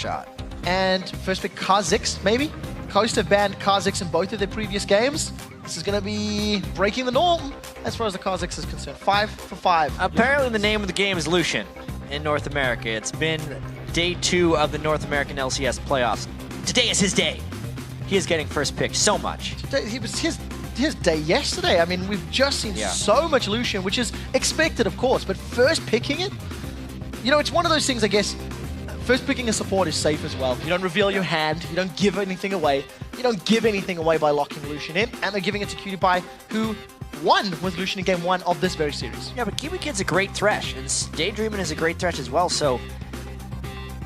shot. And first pick Kha'Zix, maybe? Coast have banned Kha'Zix in both of their previous games. This is going to be breaking the norm as far as the Kha'Zix is concerned. 5 for 5. Apparently the name of the game is Lucian in North America. It's been day 2 of the North American LCS playoffs. Today is his day. He is getting first pick so much. Today, it was his day yesterday. I mean, we've just seen so much Lucian, which is expected, of course, but first picking it, you know, it's one of those things, I guess, first picking a support is safe as well. You don't reveal your hand, you don't give anything away. You don't give anything away by locking Lucian in, and they're giving it to Cutie who won with Lucian in game 1 of this very series. Yeah, but Kiwi Kid's a great Thresh, and Daydreamin' is a great Thresh as well, so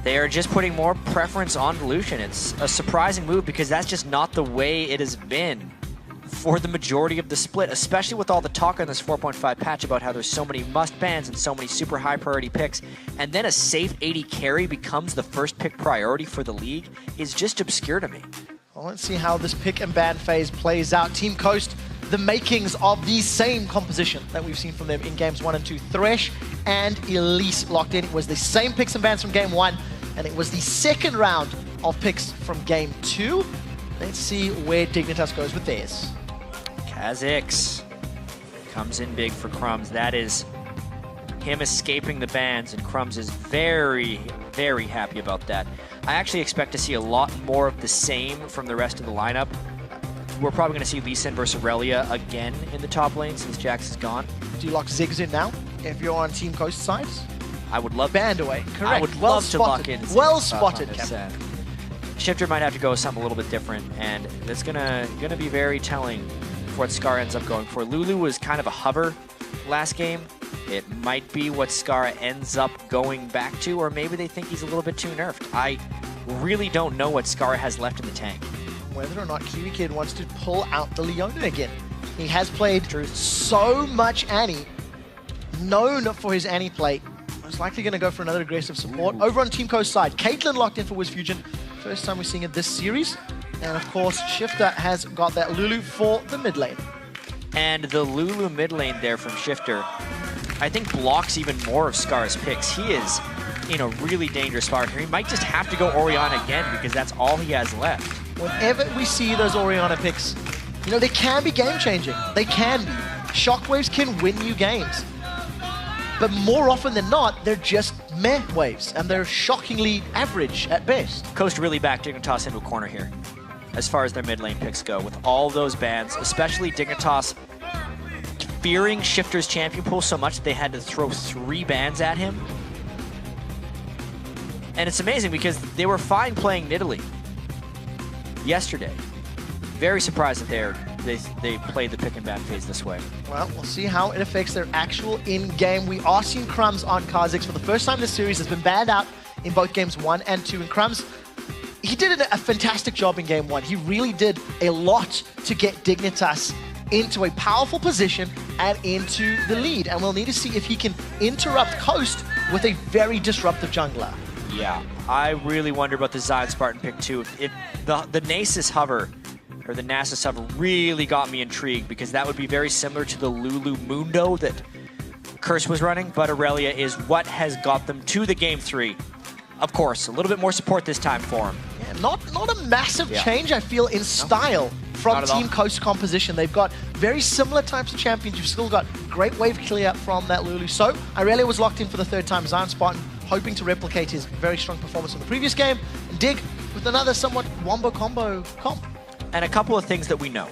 they are just putting more preference on Lucian. It's a surprising move because that's just not the way it has been for the majority of the split, especially with all the talk on this 4.5 patch about how there's so many must bans and so many super high priority picks, and then a safe 80 carry becomes the first pick priority for the league is just obscure to me. Well, let's see how this pick and ban phase plays out. Team Coast, the makings of the same composition that we've seen from them in games 1 and 2. Thresh and Elise locked in. It was the same picks and bans from game 1, and it was the second round of picks from game 2. Let's see where Dignitas goes with theirs. Kha'Zix comes in big for Crumbs. That is him escaping the bans, and Crumbs is very, very happy about that. I actually expect to see a lot more of the same from the rest of the lineup. We're probably going to see Lee Sin versus Aurelia again in the top lane since Jax is gone. Do you lock Ziggs in now if you're on Team Coast side? I would love banned away. Correct. I would love to lock in. Well spotted, Kevin. Shifter might have to go with something a little bit different, and it's gonna be very telling for what Scar ends up going for. Lulu was kind of a hover last game. It might be what Scar ends up going back to, or maybe they think he's a little bit too nerfed. I really don't know what Scar has left in the tank. Whether or not Kiwi Kid wants to pull out the Leona again. He has played so much Annie, known for his Annie play. Most likely going to go for another aggressive support. Over on Team Coast side, Caitlyn locked in for WizFusion. First time we're seeing it this series. And of course, Shifter has got that Lulu for the mid lane. And the Lulu mid lane there from Shifter, I think blocks even more of Scar's picks. He is in a really dangerous spot here. He might just have to go Orianna again because that's all he has left. Whenever we see those Orianna picks, you know, they can be game-changing. They can be. Shockwaves can win you games. But more often than not, they're just meh waves, and they're shockingly average at best. Coast really backed Dignitas into a corner here, as far as their mid lane picks go, with all those bans, especially Dignitas fearing Shifter's champion pool so much that they had to throw 3 bans at him. And it's amazing because they were fine playing Nidalee yesterday. Very surprised that they played the pick and ban phase this way. Well, we'll see how it affects their actual in-game. We are seeing Crumbs on Kha'Zix for the first time this series. Has been banned out in both games 1 and 2. And Crumbs, he did a fantastic job in game 1. He really did a lot to get Dignitas into a powerful position and into the lead. And we'll need to see if he can interrupt Coast with a very disruptive jungler. Yeah, I really wonder about the Zion Spartan pick too. If the Nasus hover, or the Nasus hover, really got me intrigued because that would be very similar to the Lulu Mundo that Curse was running, but Aurelia is what has got them to the game 3. Of course, a little bit more support this time for him. Yeah, not a massive change, I feel, in style from Team Coast composition. They've got very similar types of champions. You've still got great wave clear from that Lulu. So Aurelia was locked in for the 3rd time. Zion Spartan hoping to replicate his very strong performance from the previous game. And Dig with another somewhat wombo combo comp. And a couple of things that we know.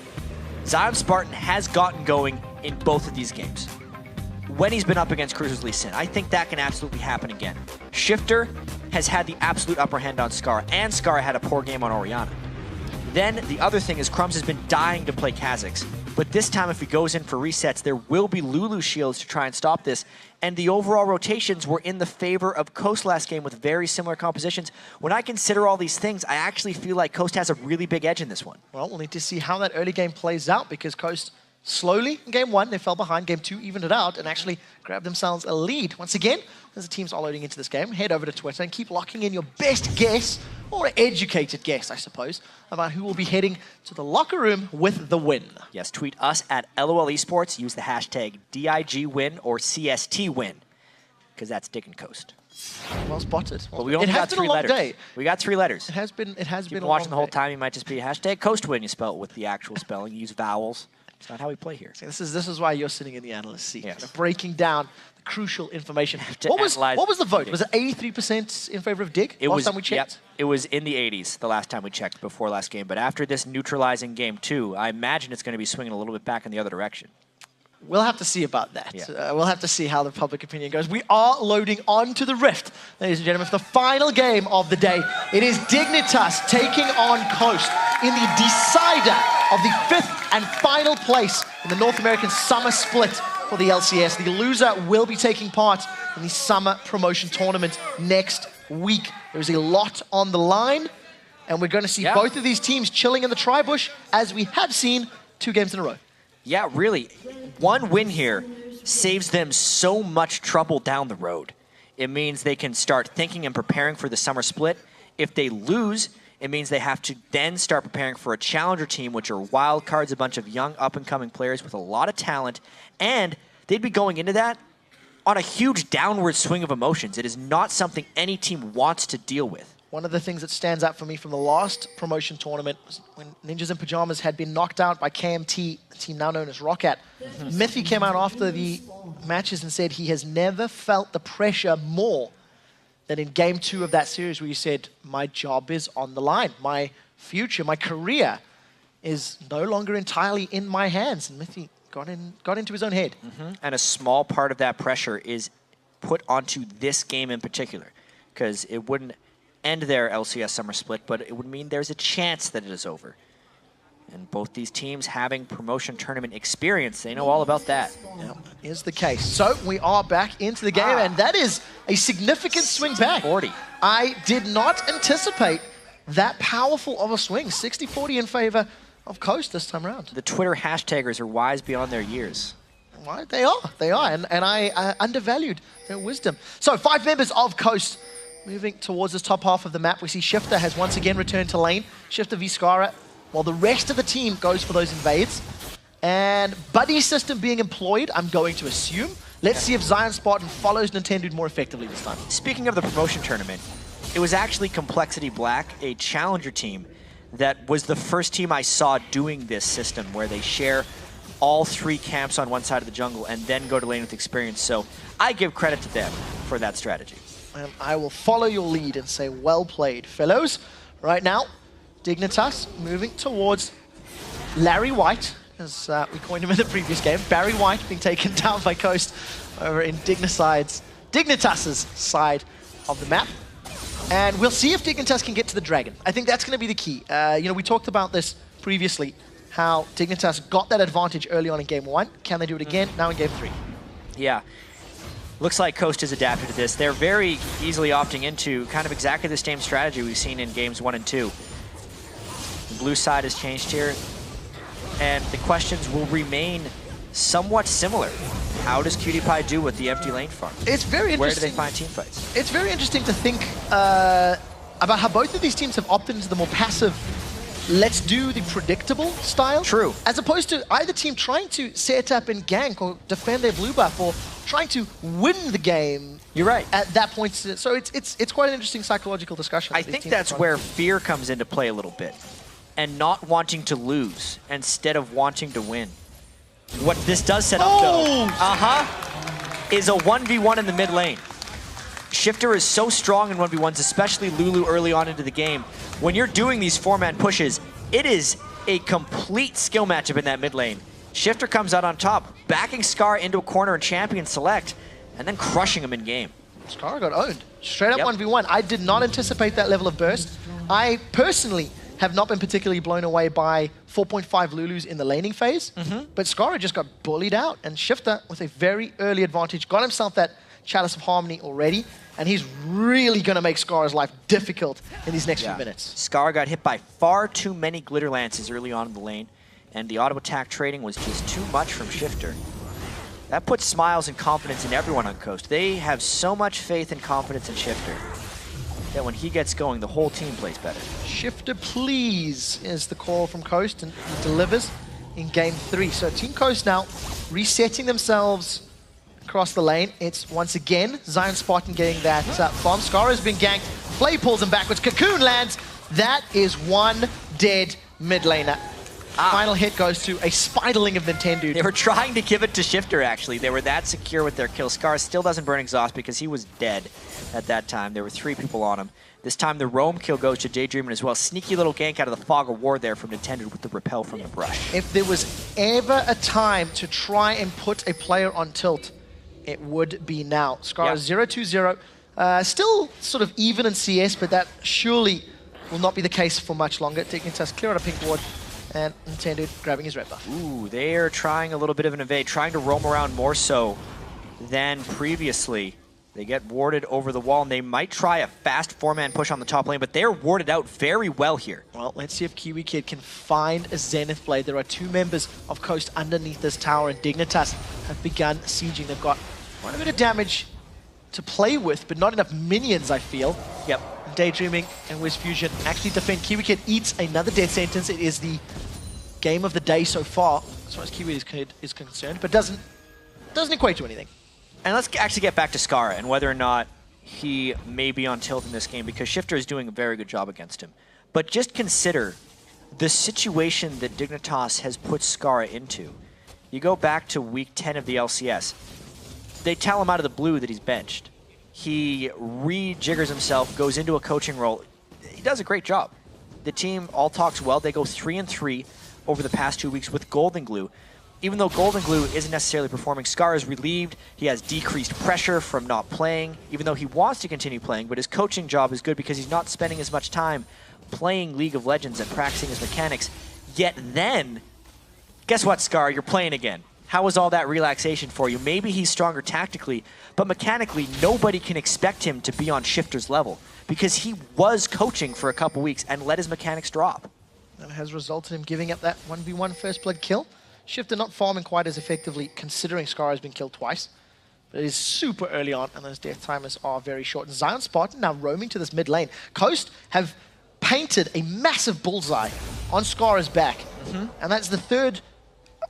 Zion Spartan has gotten going in both of these games when he's been up against Cruiser's Lee Sin. I think that can absolutely happen again. Shifter has had the absolute upper hand on Scar, and Scar had a poor game on Orianna. Then the other thing is Crumbs has been dying to play Kha'Zix, but this time if he goes in for resets, there will be Lulu shields to try and stop this, and the overall rotations were in the favor of Coast last game with very similar compositions. When I consider all these things, I actually feel like Coast has a really big edge in this one. Well, we'll need to see how that early game plays out because Coast slowly in game 1, they fell behind. Game 2 evened it out and actually grabbed themselves a lead. Once again, as the teams are loading into this game, head over to Twitter and keep locking in your best guess, or educated guess, I suppose, about who will be heading to the locker room with the win. Yes, tweet us at LOL Esports, use the hashtag DIGWin or CSTWin, because that's Dig and Coast. Well spotted. But we only got 3 letters. We got 3 letters. It has been a watching the whole day. time, you might just be #CoastWin. You spell it with the actual spelling. You use vowels. It's not how we play here. See, this is why you're sitting in the analyst seat, Yes. breaking down the crucial information. To What was analyze the vote? Dig. Was it 83% in favor of Dig last time we checked? Yep, it was in the 80s the last time we checked before last game. But after this neutralizing game 2, I imagine it's going to be swinging a little bit back in the other direction. We'll have to see about that. Yeah. We'll have to see how the public opinion goes. We are loading onto the Rift, ladies and gentlemen, for the final game of the day. It is Dignitas taking on Coast in the decider of the 5th and final place in the North American Summer Split for the LCS. The loser will be taking part in the Summer Promotion Tournament next week. There is a lot on the line, and we're going to see both of these teams chilling in the tri-bush, as we have seen 2 games in a row. Yeah, really. One win here saves them so much trouble down the road. It means they can start thinking and preparing for the summer split. If they lose, it means they have to then start preparing for a challenger team, which are wild cards, a bunch of young up-and-coming players with a lot of talent, and they'd be going into that on a huge downward swing of emotions. It is not something any team wants to deal with. One of the things that stands out for me from the last promotion tournament was when Ninjas in Pajamas had been knocked out by KMT, a team now known as Roccat. Miffy came out after the matches and said he has never felt the pressure more than in game 2 of that series, where he said, my job is on the line. My future, my career is no longer entirely in my hands. And Miffy got into his own head. And a small part of that pressure is put onto this game in particular, because it wouldn't end their LCS summer split, but it would mean there's a chance that it is over. And both these teams having promotion tournament experience, they know all about that. Yeah, is the case. So we are back into the game, and that is a significant swing back. 40. I did not anticipate that powerful of a swing. 60-40 in favor of Coast this time around. The Twitter hashtaggers are wise beyond their years. Right, they are, and I undervalued their wisdom. So 5 members of Coast moving towards this top half of the map. We see Shifter has once again returned to lane. Shifter v Skara, while the rest of the team goes for those invades. And buddy system being employed, I'm going to assume. Let's see if Zion Spartan follows Nintendo more effectively this time. Speaking of the promotion tournament, it was actually Complexity Black, a challenger team, that was the first team I saw doing this system, where they share all 3 camps on one side of the jungle and then go to lane with experience. So I give credit to them for that strategy. And I will follow your lead and say, well played, fellows. Right now, Dignitas moving towards Larry White, as we coined him in the previous game. Barry White being taken down by Coast over in Dignitas's side of the map. And we'll see if Dignitas can get to the Dragon. I think that's going to be the key. We talked about this previously, how Dignitas got that advantage early on in game 1. Can they do it again now in game 3? Yeah. Looks like Coast has adapted to this. They're very easily opting into kind of exactly the same strategy we've seen in games 1 and 2. The blue side has changed here, and the questions will remain somewhat similar. How does Cutie Pie do with the empty lane farm? It's very interesting. Where do they find team fights? It's very interesting to think about how both of these teams have opted into the more passive, let's do the predictable style. True. As opposed to either team trying to set up and gank or defend their blue buff, or trying to win the game. You're right. At that point. So it's quite an interesting psychological discussion. I think that's where fear comes into play a little bit, and not wanting to lose instead of wanting to win. What this does set up, though, is a 1v1 in the mid lane. Shifter is so strong in 1v1s, especially Lulu early on into the game. When you're doing these 4-man pushes, it is a complete skill matchup in that mid lane. Shifter comes out on top, backing Scar into a corner and champion select, and then crushing him in game. Scar got owned. Straight up 1v1. I did not anticipate that level of burst. I personally have not been particularly blown away by 4.5 Lulus in the laning phase, but Scar just got bullied out, and Shifter, with a very early advantage, got himself that Chalice of Harmony already, and he's really going to make Scar's life difficult in these next few minutes. Scar got hit by far too many Glitter Lances early on in the lane, and the auto attack trading was just too much from Shifter. That puts smiles and confidence in everyone on Coast. They have so much faith and confidence in Shifter that when he gets going, the whole team plays better. Shifter, please, is the call from Coast, and he delivers in game 3. So Team Coast now resetting themselves across the lane. It's once again Zion Spartan getting that farm. Scar has been ganked. Flay pulls him backwards. Cocoon lands. That is one dead mid laner. Final hit goes to a spitling of Nintendo. They were trying to give it to Shifter, actually. They were that secure with their kill. Scar still doesn't burn exhaust because he was dead at that time. There were 3 people on him. This time the roam kill goes to Daydreamer as well. Sneaky little gank out of the Fog of War there from Nintendo with the repel from the brush. If there was ever a time to try and put a player on tilt, it would be now. Scar is 0-2-0. Still sort of even in CS, but that surely will not be the case for much longer. Dignitas clear out a pink ward, and Nintendo grabbing his red buff. Ooh, they're trying a little bit of an evade, trying to roam around more so than previously. They get warded over the wall, and they might try a fast 4-man push on the top lane, but they're warded out very well here. Well, let's see if Kiwi Kid can find a Zenith Blade. There are 2 members of Coast underneath this tower, and Dignitas have begun sieging. They've got quite a bit of damage to play with, but not enough minions, I feel. Yep. Daydreaming and Wiz Fusion actually defend. Kiwi Kid eats another death sentence. It is the game of the day so far, as far as Kiwi Kid is concerned, but doesn't equate to anything. And let's actually get back to Scar and whether or not he may be on tilt in this game, because Shifter is doing a very good job against him. But just consider the situation that Dignitas has put Scar into. You go back to week 10 of the LCS. They tell him out of the blue that he's benched. He rejiggers himself, goes into a coaching role. He does a great job. The team all talks well. They go 3-3 over the past 2 weeks with Golden Glue. Even though Golden Glue isn't necessarily performing, Scar is relieved. He has decreased pressure from not playing, even though he wants to continue playing, but his coaching job is good because he's not spending as much time playing League of Legends and practicing his mechanics. Yet then, guess what, Scar? You're playing again. How was all that relaxation for you? Maybe he's stronger tactically, but mechanically, nobody can expect him to be on Shifter's level because he was coaching for a couple weeks and let his mechanics drop. That has resulted in him giving up that 1v1 first blood kill. Shifter not farming quite as effectively, considering Scar has been killed twice. But it is super early on, and those death timers are very short. And Zion Spartan now roaming to this mid lane. Coast have painted a massive bullseye on Scar's back. And that's the third,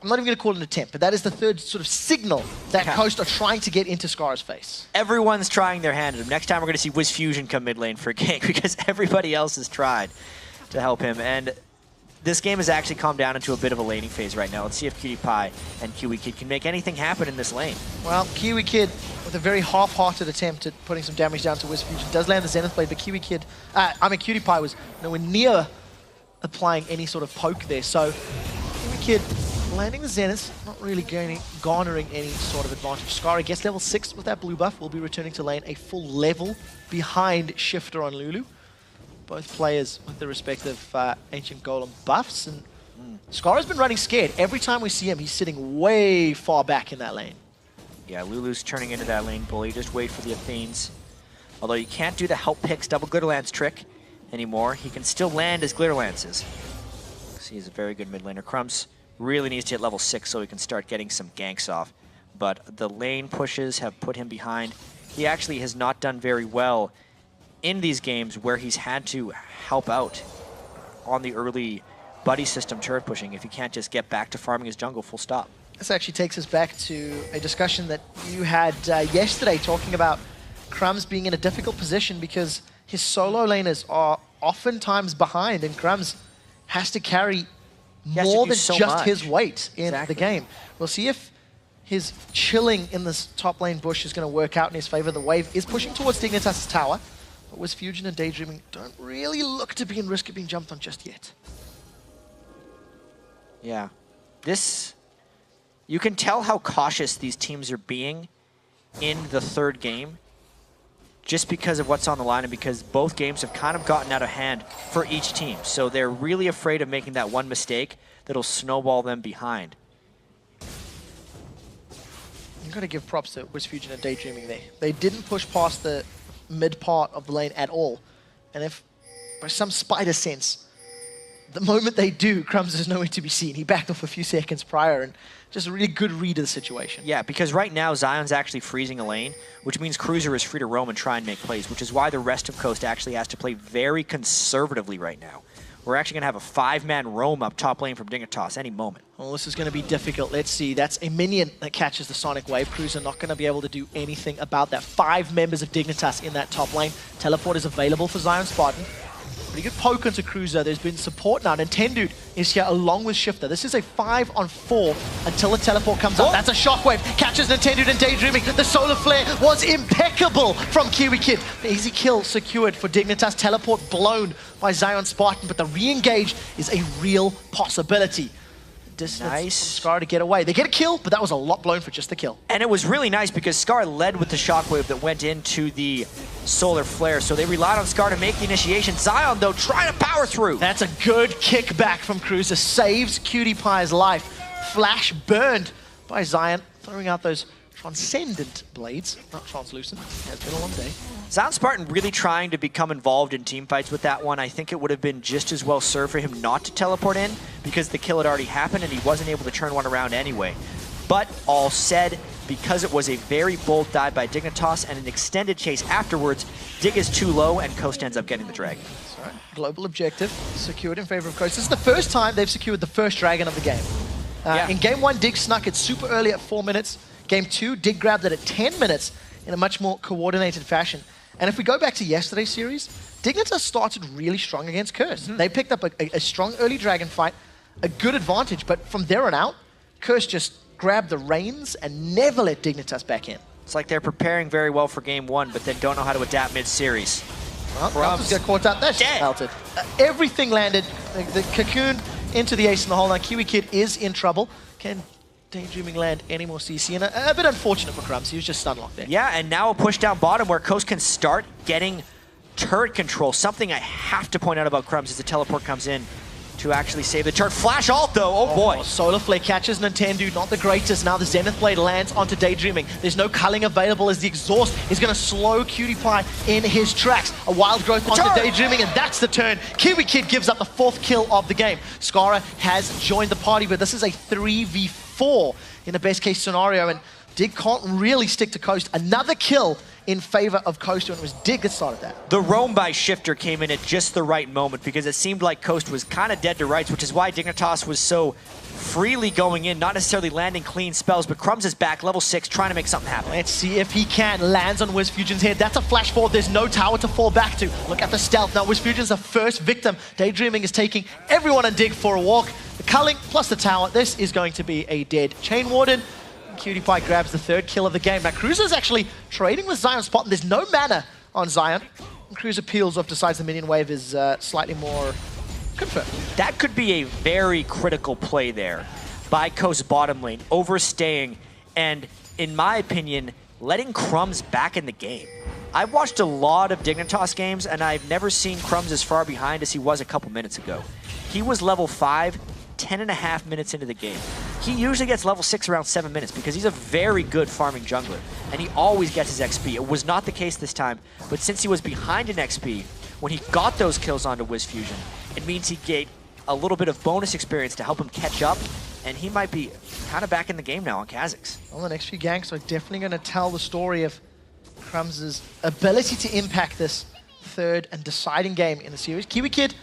I'm not even going to call it an attempt, but that is the third sort of signal that Coast are trying to get into Scar's face. Everyone's trying their hand at him. Next time we're going to see Wiz Fusion come mid lane for a gank because everybody else has tried to help him. And this game has actually calmed down into a bit of a laning phase right now. Let's see if Cutie Pie and Kiwi Kid can make anything happen in this lane. Well, Kiwi Kid, with a very half-hearted attempt at putting some damage down to Wiz Fusion, does land the Zenith Blade, but Cutie Pie was nowhere near applying any sort of poke there. So, Kiwi Kid landing the Zenith, not really garnering any sort of advantage. Scar gets level 6 with that blue buff, will be returning to lane a full level behind Shifter on Lulu. Both players with the respective Ancient Golem buffs, and Scar has been running scared. Every time we see him, he's sitting way far back in that lane. Yeah, Lulu's turning into that lane bully. Just wait for the Athenes. Although you can't do the help picks double Glitter Lance trick anymore, he can still land his Glitter Lances. He's a very good mid laner. Crumbs really needs to hit level 6 so he can start getting some ganks off. But the lane pushes have put him behind. He actually has not done very well in these games where he's had to help out on the early buddy system turret pushing if he can't just get back to farming his jungle full stop. This actually takes us back to a discussion that you had yesterday, talking about Crumbs being in a difficult position because his solo laners are oftentimes behind, and Crumbs has to carry more than just his weight in the game. We'll see if his chilling in this top lane bush is going to work out in his favor. The wave is pushing towards Dignitas' tower, but Wiz Fusion and Daydreaming don't really look to be in risk of being jumped on just yet. Yeah. You can tell how cautious these teams are being in the third game just because of what's on the line and because both games have kind of gotten out of hand for each team. So they're really afraid of making that one mistake that'll snowball them behind. You've got to give props to Wiz Fusion and Daydreaming there. They didn't push past the mid part of the lane at all. And if, by some spider sense, the moment they do, Crumbs is nowhere to be seen. He backed off a few seconds prior, and just a really good read of the situation. Yeah, because right now Zion's actually freezing a lane, which means Cruiser is free to roam and try and make plays, which is why the rest of Coast actually has to play very conservatively right now. we're actually going to have a 5-man roam up top lane from Dignitas any moment. Well, this is going to be difficult. Let's see. That's a minion that catches the Sonic Wave. Cruiser not going to be able to do anything about that. 5 members of Dignitas in that top lane. Teleport is available for Zion Spartan. Pretty good poke into Cruiser. There's been support now. Nintendo is here along with Shifter. This is a 5-on-4 until the teleport comes up. That's a shockwave. Catches Nintendo and Daydreaming. The solar flare was impeccable from Kiwi Kid. The easy kill secured for Dignitas. Teleport blown by Zion Spartan, but the re-engage is a real possibility. Distance from Scar to get away. They get a kill, but that was a lot blown for just the kill. And it was really nice because Scar led with the shockwave that went into the solar flare, so they relied on Scar to make the initiation. Zion, though, trying to power through. That's a good kickback from Cruiser. Saves Cutie Pie's life. Flash burned by Zion, throwing out those transcendent blades. Not translucent. It has been a long day. Zion Spartan really trying to become involved in team fights with that one. I think it would have been just as well served for him not to teleport in because the kill had already happened and he wasn't able to turn one around anyway. But all said, because it was a very bold dive by Dignitas and an extended chase afterwards, Dig is too low and Coast ends up getting the dragon. That's right. Global objective secured in favor of Coast. This is the first time they've secured the first dragon of the game. In game 1, Dig snuck it super early at 4 minutes. Game 2, Dig grabbed it at 10 minutes in a much more coordinated fashion. And if we go back to yesterday's series, Dignitas started really strong against Curse. They picked up a strong early dragon fight, a good advantage, but from there on out, Curse just grabbed the reins and never let Dignitas back in. It's like they're preparing very well for game 1, but then don't know how to adapt mid-series. Well, Crumbs got caught up. That's just melted. Everything landed. The cocoon into the ace in the hole. Now Kiwi Kid is in trouble. Can Daydreaming land any more CC? And a bit unfortunate for Crumbs. He was just stun locked there. Yeah, and now a push down bottom where Coast can start getting turret control. Something I have to point out about Crumbs is the teleport comes in to actually save the turret. Flash ult though, oh boy. Solar Flare catches Nintendo, not the greatest. Now the Zenith Blade lands onto Daydreaming. There's no culling available as the exhaust is going to slow Cutie Pie in his tracks. A wild growth onto Daydreaming, and that's the turn. Kiwi Kid gives up the 4th kill of the game. Skara has joined the party, but this is a 3v4 in a best case scenario, and Dig can't really stick to Coast. Another kill in favor of Coast, and it was Dig that started that. The roam by Shifter came in at just the right moment because it seemed like Coast was kind of dead to rights, which is why Dignitas was so freely going in, not necessarily landing clean spells, but Crumbs is back, level 6, trying to make something happen. Let's see if he can. Lands on WizFusion's head. That's a flash forward. There's no tower to fall back to. Look at the stealth. Now WizFusion's the first victim. Daydreaming is taking everyone on Dig for a walk. The culling plus the tower. This is going to be a dead Chain Warden. Cutie Pie grabs the 3rd kill of the game. Now Cruiser's actually trading with Zion Spartan. There's no mana on Zion. And Cruiser peels off, decides the minion wave is slightly more confirmed. That could be a very critical play there by Coast bottom lane, overstaying and, in my opinion, letting Crumbs back in the game. I've watched a lot of Dignitas games and I've never seen Crumbs as far behind as he was a couple minutes ago. He was level 5, 10.5 minutes into the game. He usually gets level 6 around 7 minutes because he's a very good farming jungler, and he always gets his XP. It was not the case this time, but since he was behind in XP, when he got those kills onto WizFusion, it means he gained a little bit of bonus experience to help him catch up, and he might be kind of back in the game now on Kha'Zix. Well, the next few ganks are definitely going to tell the story of Crumbs' ability to impact this 3rd and deciding game in the series. Kiwi Kid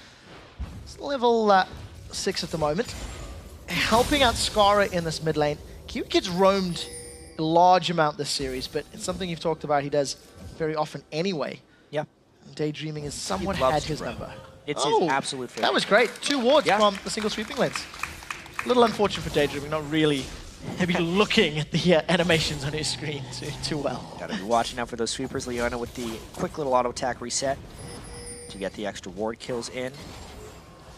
is level 6 at the moment, helping out Skara in this mid lane. Kiwi Kid's roamed a large amount this series, but it's something you've talked about he does very often anyway. Yeah. Daydreaming has somewhat had his number. It's his absolute favorite. That was great. 2 wards from the single sweeping lens. A little unfortunate for Daydreaming, not really maybe looking at the animations on his screen too well. Gotta be watching out for those sweepers. Leona with the quick little auto attack reset to get the extra ward kills in.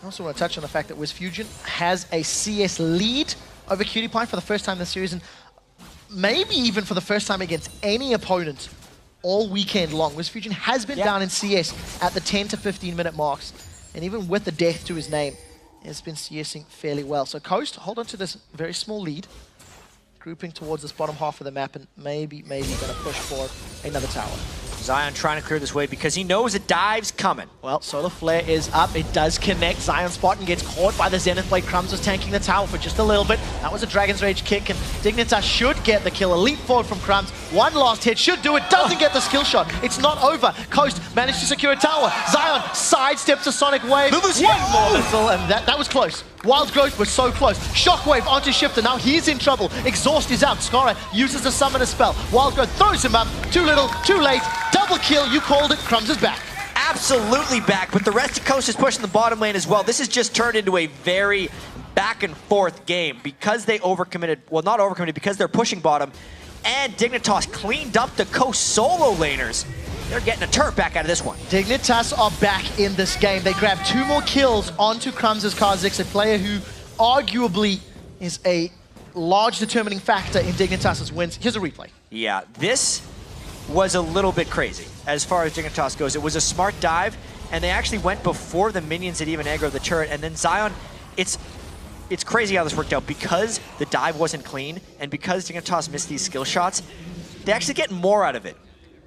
I also want to touch on the fact that WizFusion has a CS lead over Cutie Pie for the first time this series, and maybe even for the first time against any opponent all weekend long. WizFusion has been down in CS at the 10 to 15 minute marks, and even with the death to his name, has been CSing fairly well. So Coast, hold on to this very small lead, grouping towards this bottom half of the map, and maybe going to push for another tower. Zion trying to clear this way because he knows a dive's coming. Well, Solar Flare is up. It does connect. Zion Spartan gets caught by the Zenith Blade. Crumbs was tanking the tower for just a little bit. That was a Dragon's Rage kick, and Dignitas should get the kill. A leap forward from Crumbs. One last hit should do it. Doesn't get the skill shot. It's not over. Coast managed to secure a tower. Zion sidesteps a Sonic Wave. One more missile, and that was close. Wild Growth was so close. Shockwave onto Shifter. Now he's in trouble. Exhaust is out. Skara uses the summoner spell. Wild Growth throws him up. Too little, too late. Double kill. You called it. Crumbs is back. Absolutely back, but the rest of Coast is pushing the bottom lane as well. This has just turned into a very back and forth game because they overcommitted, well, not overcommitted, because they're pushing bottom, and Dignitas cleaned up the Coast solo laners. They're getting a turret back out of this one. Dignitas are back in this game. They grabbed 2 more kills onto Crumbs' Kha'Zix, a player who arguably is a large determining factor in Dignitas' wins. Here's a replay. Yeah, this was a little bit crazy as far as Dignitas goes. It was a smart dive, and they actually went before the minions had even aggroed the turret, and then Zion, it's crazy how this worked out. Because the dive wasn't clean, and because Dignitas missed these skill shots, they actually get more out of it.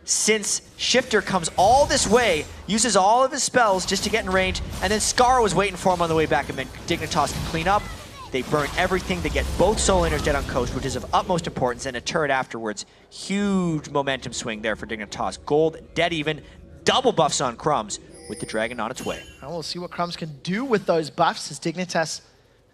Since Shifter comes all this way, uses all of his spells just to get in range, and then Skara was waiting for him on the way back, and then Dignitas can clean up. They burn everything. They get both solo laners dead on Coast, which is of utmost importance, and a turret afterwards. Huge momentum swing there for Dignitas. Gold, dead even, double buffs on Crumbs with the Dragon on its way. And we'll see what Crumbs can do with those buffs as Dignitas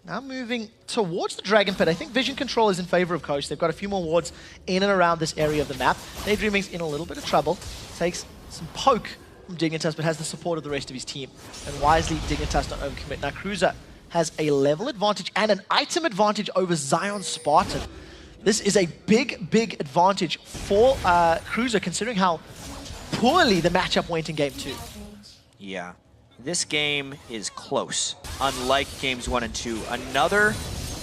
now moving towards the Dragon Pit. I think vision control is in favor of Coast. They've got a few more wards in and around this area of the map. Daydreaming's in a little bit of trouble. Takes some poke from Dignitas, but has the support of the rest of his team. And wisely, Dignitas don't overcommit. Now, Cruiser has a level advantage and an item advantage over Zion Spartan. This is a big, big advantage for Cruiser, considering how poorly the matchup went in Game 2. Yeah, this game is close, unlike Games 1 and 2. Another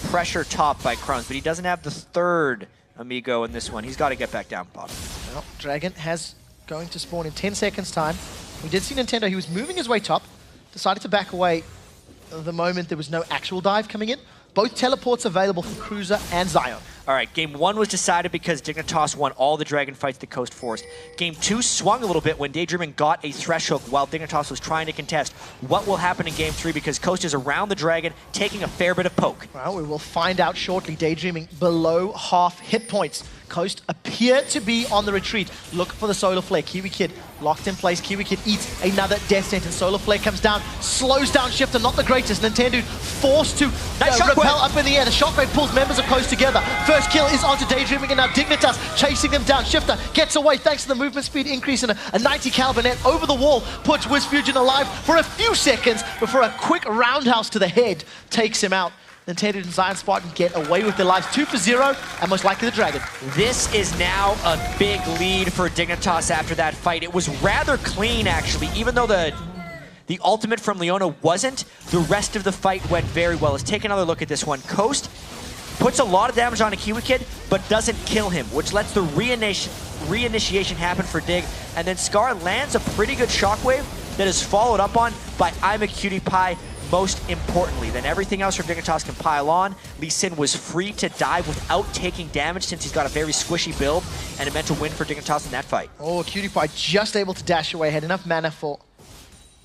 pressure top by Crumbs, but he doesn't have the third amigo in this one. He's got to get back down bottom. Well, Dragon has going to spawn in 10 seconds time. We did see Nintendo, he was moving his way top, decided to back away the moment there was no actual dive coming in. Both teleports available for Cruiser and Zion. All right, Game 1 was decided because Dignitas won all the Dragon fights the Coast forced. Game 2 swung a little bit when Daydreaming got a thresh hook while Dignitas was trying to contest. What will happen in Game 3 because Coast is around the Dragon, taking a fair bit of poke? Well, we will find out shortly. Daydreaming below half hit points. Coast appear to be on the retreat. Look for the Solar Flare. Kiwi Kid locked in place. Kiwi Kid eats another death sentence. Solar Flare comes down, slows down Shifter, not the greatest. Nintendo forced to repel up in the air. The Shockwave pulls members of Coast together. First kill is onto Daydreaming, and now Dignitas chasing them down. Shifter gets away thanks to the movement speed increase, and a 90 caliber net over the wall puts WizFusion alive for a few seconds before a quick roundhouse to the head takes him out. Nintendo and Zion Spartan get away with their lives 2 for 0, and most likely the Dragon. This is now a big lead for Dignitas after that fight. It was rather clean, actually, even though the ultimate from Leona wasn't. The rest of the fight went very well. Let's take another look at this one. Coast puts a lot of damage on a Kiwi Kid, but doesn't kill him, which lets the reinitiation happen for Dig, and then Scar lands a pretty good shockwave that is followed up on by I'm a Cutie Pie. Most importantly, then everything else from Dignitas can pile on. Lee Sin was free to dive without taking damage since he's got a very squishy build, and a mental win for Dignitas in that fight. Oh, Cutie Pie just able to dash away, had enough mana for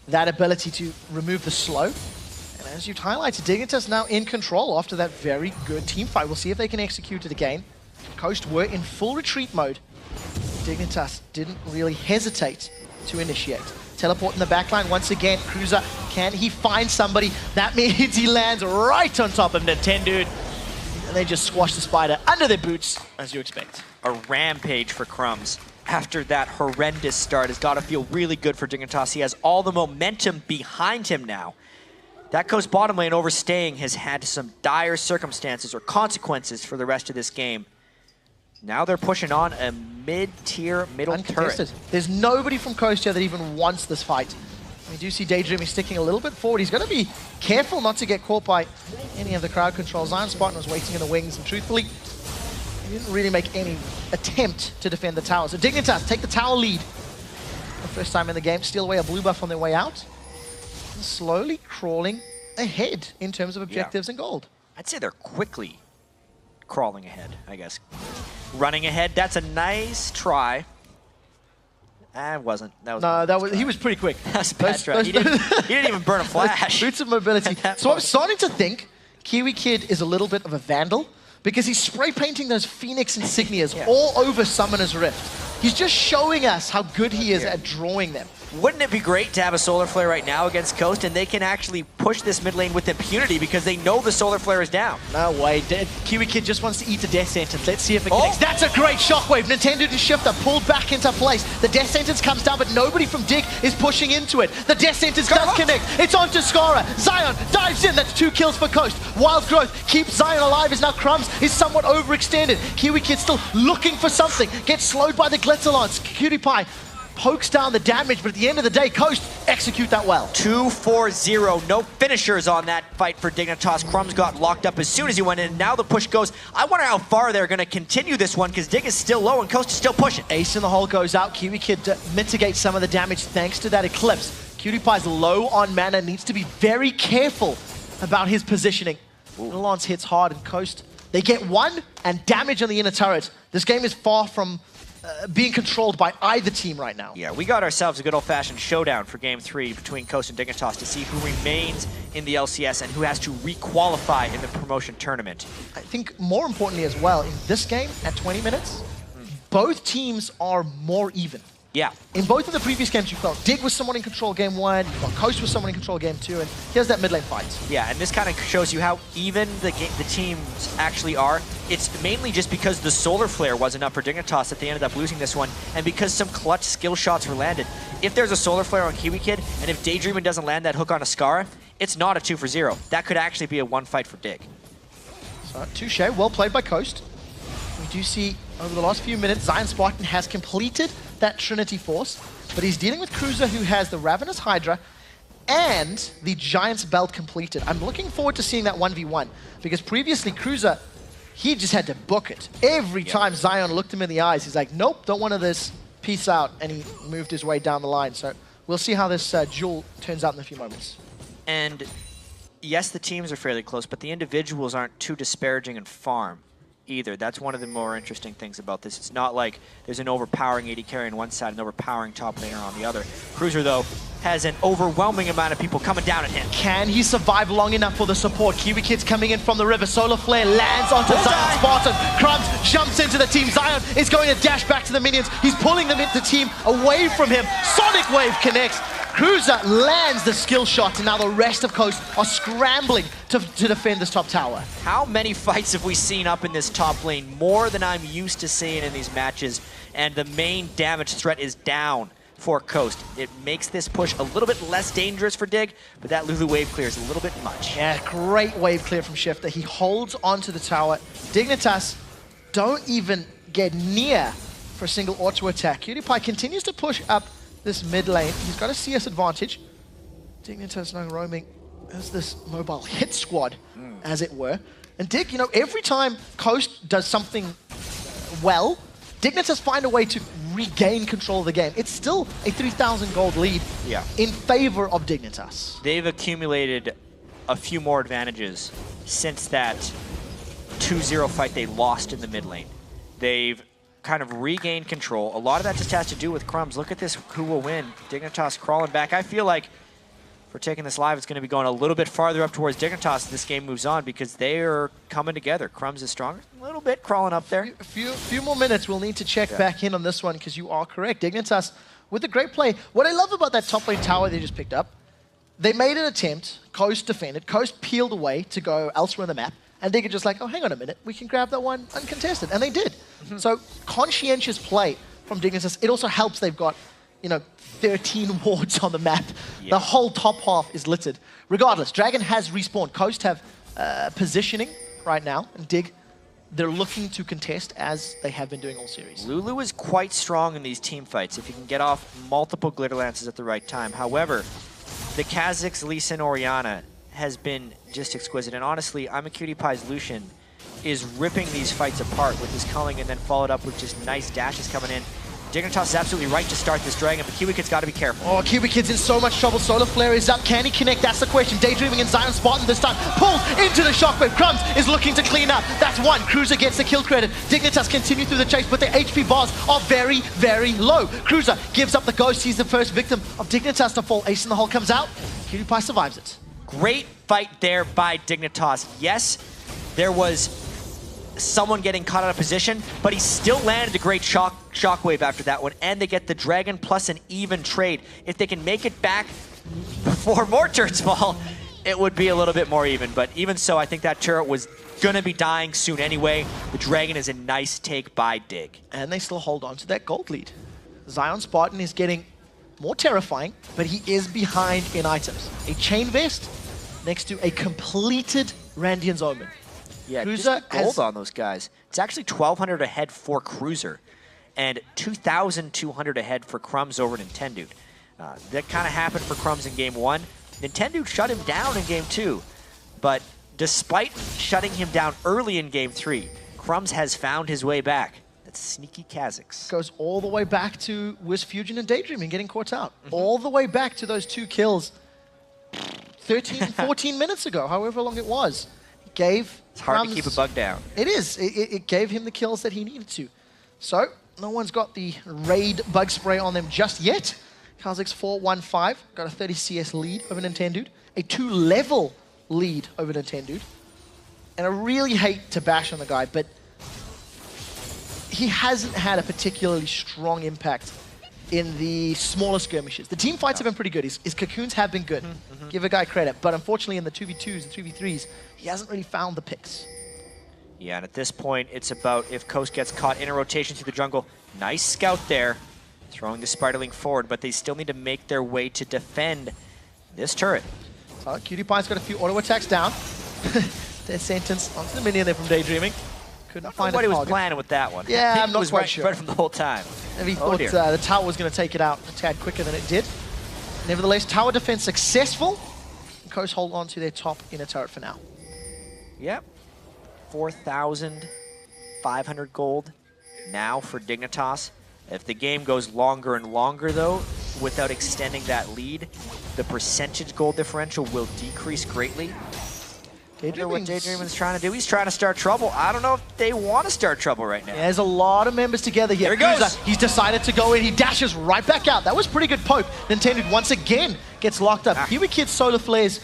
that ability to remove the slow. And as you've highlighted, Dignitas now in control after that very good team fight. We'll see if they can execute it again. Coast were in full retreat mode. Dignitas didn't really hesitate to initiate. Teleport in the backline once again. Cruiser, can he find somebody? That means he lands right on top of Nintendo. And they just squash the spider under their boots, as you expect. A rampage for Crumbs. After that horrendous start, has got to feel really good for Dignitas. He has all the momentum behind him now. That Coast bottom lane overstaying has had some dire circumstances or consequences for the rest of this game. Now they're pushing on a mid-tier middle turret. There's nobody from Coast here that even wants this fight. We do see Daydreaming sticking a little bit forward. He's going to be careful not to get caught by any of the crowd controls. Zion Spartan was waiting in the wings, and truthfully, he didn't really make any attempt to defend the tower. So Dignitas take the tower lead. The first time in the game, steal away a blue buff on their way out. And slowly crawling ahead in terms of objectives and gold. I'd say they're quickly crawling ahead, I guess. Running ahead, that's a nice try. It wasn't. That was he was pretty quick. That's a bad try. He didn't even burn a flash. Boots of mobility. So I'm starting to think Kiwi Kid is a little bit of a vandal, because he's spray painting those Phoenix insignias all over Summoner's Rift. He's just showing us how good he is at drawing them. Wouldn't it be great to have a Solar Flare right now against Coast, and they can actually push this mid lane with impunity because they know the Solar Flare is down? No way. Kiwi Kid just wants to eat a Death Sentence. Let's see if it connects. That's a great shockwave. Nintendo to Shifter pulled back into place. The Death Sentence comes down, but nobody from Dig is pushing into it. The Death Sentence does connect. It's onto Skara. Zion dives in. That's 2 kills for Coast. Wild Growth keeps Zion alive as now Crumbs is somewhat overextended. Kiwi Kid still looking for something. Gets slowed by the Glitzer Lance. Cutie Pie pokes down the damage, but at the end of the day, Coast execute that well. 2-4-0, no finishers on that fight for Dignitas. Crumbs got locked up as soon as he went in. Now the push goes. I wonder how far they're going to continue this one, because Dig is still low and Coast is still pushing. Ace in the hole goes out. Kiwi Kid mitigates some of the damage thanks to that Eclipse. Cutie Pie's low on mana, needs to be very careful about his positioning. Lance hits hard and Coast, they get 1 and damage on the inner turret. This game is far from being controlled by either team right now. Yeah, we got ourselves a good old-fashioned showdown for Game 3 between Coast and Dignitas to see who remains in the LCS and who has to re-qualify in the promotion tournament. I think more importantly as well, in this game, at 20 minutes, both teams are more even. Yeah. In both of the previous games you felt Dig was somewhat in control game 1, you felt Coast was somewhat in control game 2, and here's that mid lane fight. Yeah, and this kind of shows you how even the teams actually are. It's mainly just because the Solar Flare wasn't up for Dignitas that they ended up losing this one, and because some clutch skill shots were landed. If there's a Solar Flare on Kiwi Kid, and if Daydreamin' doesn't land that hook on Ascara, it's not a 2-for-0. That could actually be a 1 fight for Dig. So, touche, well played by Coast. We do see over the last few minutes, Zion Spartan has completed that Trinity Force, but he's dealing with Cruiser, who has the Ravenous Hydra and the Giant's Belt completed. I'm looking forward to seeing that 1v1, because previously Cruiser, he just had to book it. Every time Zion looked him in the eyes, he's like, nope, don't want this, peace out, and he moved his way down the line. So we'll see how this duel turns out in a few moments. And yes, the teams are fairly close, but the individuals aren't too disparaging in farm either. That's one of the more interesting things about this. It's not like there's an overpowering AD carry on one side and an overpowering top laner on the other. Cruiser, though, has an overwhelming amount of people coming down at him. Can he survive long enough for the support? Kiwi Kid's coming in from the river. Solar Flare lands onto Zion Spartan. Crumbs jumps into the team. Zion is going to dash back to the minions. He's pulling them into the team away from him. Sonic Wave connects. Cruiser lands the skill shot, and now the rest of Coast are scrambling to defend this top tower. How many fights have we seen up in this top lane? More than I'm used to seeing in these matches, and the main damage threat is down for Coast. It makes this push a little bit less dangerous for Dig, but that Lulu wave clear is a little bit much. Yeah, great wave clear from Shifter. He holds onto the tower. Dignitas don't even get near for a single auto attack. Cutie Pie continues to push up this mid lane. He's got a CS advantage. Dignitas now roaming as this mobile hit squad, as it were. And Dig, you know, every time Coast does something well, Dignitas find a way to regain control of the game. It's still a 3,000 gold lead in favor of Dignitas. They've accumulated a few more advantages since that 2-0 fight they lost in the mid lane. They've kind of regained control. A lot of that just has to do with Crumbs. Look at this, who will win. Dignitas crawling back. I feel like for taking this live, it's going to be going a little bit farther up towards Dignitas as this game moves on, because they are coming together. Crumbs is stronger, a little bit crawling up there. A few more minutes. We'll need to check back in on this one, because you are correct. Dignitas with a great play. What I love about that top lane tower they just picked up, they made an attempt. Coast defended. Coast peeled away to go elsewhere on the map. And Dig are just like, oh, hang on a minute, we can grab that one uncontested. And they did. So conscientious play from Dignitas. It also helps they've got, you know, 13 wards on the map. The whole top half is littered. Regardless, Dragon has respawned. Coast have positioning right now. And Dig, they're looking to contest as they have been doing all series. Lulu is quite strong in these team fights if you can get off multiple glitter lances at the right time. However, the Kha'Zix, Lee Sin, Orianna has been just exquisite. And honestly, I'm a Cutie Pie's Lucian is ripping these fights apart with his culling and then followed up with just nice dashes coming in. Dignitas is absolutely right to start this Dragon, but Kiwi Kid's got to be careful. Oh, Kiwi Kid's in so much trouble. Solar Flare is up. Can he connect? That's the question. Daydreaming and Zion Spartan this time. Pulls into the shockwave. Crumbs is looking to clean up. That's one. Cruiser gets the kill credit. Dignitas continue through the chase, but their HP bars are very, very low. Cruiser gives up the ghost. He's the first victim of Dignitas to fall. Ace in the hole comes out. Cutie Pie survives it. Great fight there by Dignitas. Yes, there was someone getting caught out of position, but he still landed a great shockwave after that one, and they get the Dragon plus an even trade. If they can make it back before more turrets fall, it would be a little bit more even, but even so, I think that turret was gonna be dying soon anyway. The Dragon is a nice take by Dig. And they still hold on to that gold lead. Zion Spartan is getting more terrifying, but he is behind in items. A chain vest next to a completed Randian's Omen. Yeah, Cruiser just gold on those guys. It's actually 1,200 ahead for Cruiser and 2,200 ahead for Crumbs over Nintendo. That kind of happened for Crumbs in Game 1. Nintendo shut him down in Game 2, but despite shutting him down early in Game 3, Crumbs has found his way back. That's sneaky Kha'Zix. Goes all the way back to Wiz Fusion and Daydreaming getting caught out. All the way back to those 2 kills 13, 14 minutes ago, however long it was. It gave It's hard Crumbs, to keep a bug down. It is. It gave him the kills that he needed to. So, no one's got the raid bug spray on them just yet. Kha'Zix 4-1-5, got a 30 CS lead over Nintendo, a 2-level lead over Nintendo. And I really hate to bash on the guy, but he hasn't had a particularly strong impact in the smaller skirmishes. The team fights have been pretty good. His cocoons have been good. Give a guy credit. But unfortunately in the 2v2s and 2v3s, he hasn't really found the picks. Yeah, and at this point, it's about if Coast gets caught in a rotation through the jungle. Nice scout there, throwing the Spiderling forward, but they still need to make their way to defend this turret. So Cutie Pie's got a few auto attacks down. Dead sentence onto the minion there from Daydreaming. Couldn't find what a he was target. planning with that one. Yeah, He I'm not was quite right, sure. right from the whole time. Maybe he Oh, thought dear. the tower was going to take it out a tad quicker than it did. Nevertheless, tower defense successful. Coast hold on to their top inner turret for now. Yep. 4,500 gold now for Dignitas. If the game goes longer and longer, though, without extending that lead, the percentage gold differential will decrease greatly. I wonder what Daydreaming's trying to do. He's trying to start trouble. I don't know if they want to start trouble right now. Yeah, there's a lot of members together here. There he goes. He's decided to go in. He dashes right back out. That was pretty good poke. Nintendo once again gets locked up. Kiwi Kid's solar flares